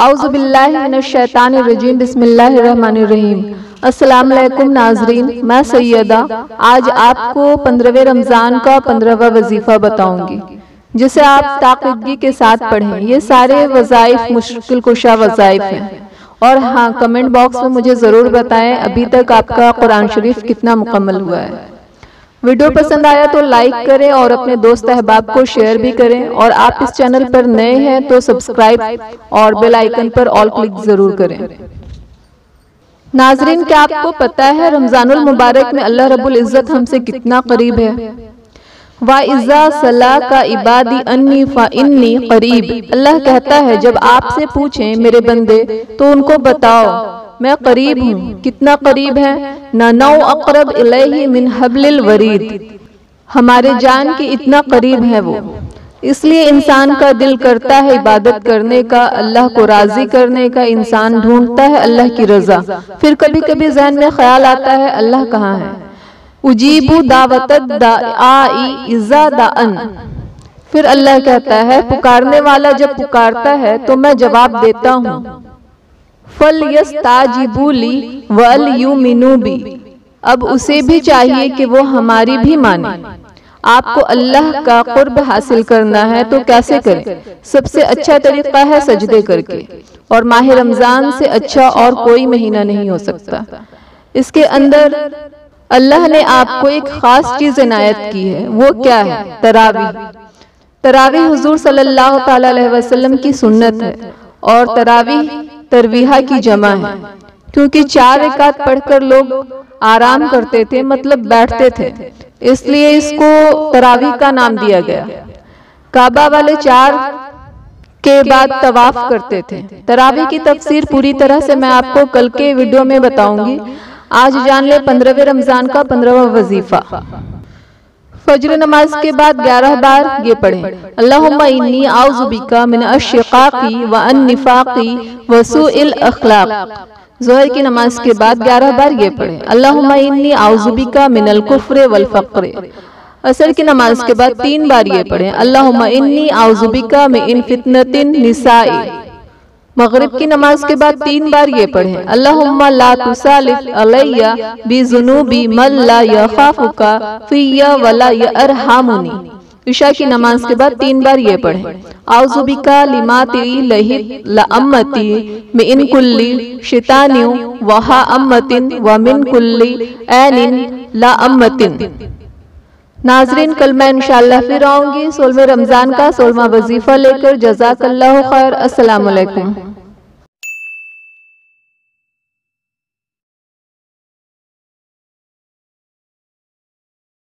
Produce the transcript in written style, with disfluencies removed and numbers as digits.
औज़ुबिल्लाहि मिनश्शैतानिर्रजीम बिस्मिल्लाहिर्रहमानिर्रहीम। अस्सलाम वालेकुम नाज़रीन, मैं सैयदा आज आपको 15वें रमज़ान का 15वां वजीफ़ा बताऊंगी जिसे आप ताक़िदगी के साथ पढ़ें। ये सारे वज़ाइफ मुश्किल कुशा वज़ाइफ हैं। और हाँ, कमेंट बॉक्स में मुझे ज़रूर बताएं अभी तक आपका कुरान शरीफ कितना मुकम्मल हुआ है। वीडियो पसंद आया तो लाइक करें और अपने दोस्त अहबाब को शेयर भी करें। और आप इस चैनल पर नए हैं तो सब्सक्राइब और बेल आइकन पर ऑल क्लिक जरूर करें। नाजरीन, क्या आपको पता है रमजानुल मुबारक में अल्लाह रब्बुल इज्जत हमसे कितना करीब है। वा इज़ा सला का इबादी अन्नी फा इन्नी करीब। अल्लाह कहता है जब आपसे पूछें मेरे बंदे तो उनको बताओ मैं करीब हूँ। कितना करीब है? नौ अक़रब इलैहि मिन हब्लिल वरीद। हमारे जान के इतना करीब है वो। इसलिए इंसान का दिल करता है इबादत करने का, अल्लाह को राजी करने का। इंसान ढूंढता है अल्लाह की रजा। फिर कभी कभी ज़हन में ख्याल आता है अल्लाह कहाँ है। उजीबु दावतद दाई इज़ा दाअन। फिर अल्लाह कहता है पुकारने वाला जब पुकारता है तो मैं जवाब देता हूँ। फल यस्ताजिबुली वल युमिनु बी। अब उसे भी चाहिए कि वो हमारी भी माने। आपको अल्लाह का कुर्ब हासिल करना है तो कैसे करें? सबसे अच्छा तरीका है सजदे करके। और माह रमजान से अच्छा और कोई महीना नहीं हो सकता। इसके अंदर अल्लाह ने आपको एक खास चीज इनायत की है। वो क्या है? तरावी। तरावी हुजूर सल्लल्लाहु ताला अलैहि वसल्लम की सुन्नत है। और तरावी तरवीहा की जमा है, क्योंकि 4 रकात पढ़कर लोग आराम करते थे, मतलब बैठते थे, इसलिए इसको तरावी का नाम दिया गया। काबा वाले 4 के बाद तवाफ करते थे। तरावी की तफसीर पूरी तरह से मैं आपको कल के वीडियो में बताऊंगी। आज जान ले 15वें रमजान का 15वां वजीफा। फजर नमाज के बाद 11 बार ये पढ़ें। अल्लाहुम्मा इन्नी आउज़ु बिका मिन अश्शिक़ाक़ी व अन निफ़ाक़ी व सूइल अख़लाक़। ज़ोहर की नमाज के बाद 11 बार ये पढ़ें। अल्लाहुम्मा इन्नी आउज़ु बिका मिनल कुफ़्र वल फ़क़्र। असर की नमाज के बाद 3 बार ये पढ़ें। अल्लाहुम्मा इन्नी आउज़ु बिका मिन फ़ितनतिन निसाई। मगरिब की नमाज के बाद 3 बार ये पढ़ें। अल्लाहुम्मा ला तुसालित अलैया बिज़ुनूबी मन ला यख़ाफ़ुका फ़िय्या वला यअरहमुनी। इशा की नमाज के बाद 3 बार ये पढ़ें। आउज़ु बिका लिमाती लहित लअम्मती मिन कुल्ली शैतानिन व हाअम्मतिन व मिन कुल्ली ऐनिन लअम्मतिन। नाजरीन, कल मैं इंशाअल्लाह फिर आऊंगी 16वें रमजान का 16वां वजीफा लेकर। जज़ाकल्लाहु खैर। अस्सलाम वालेकुम।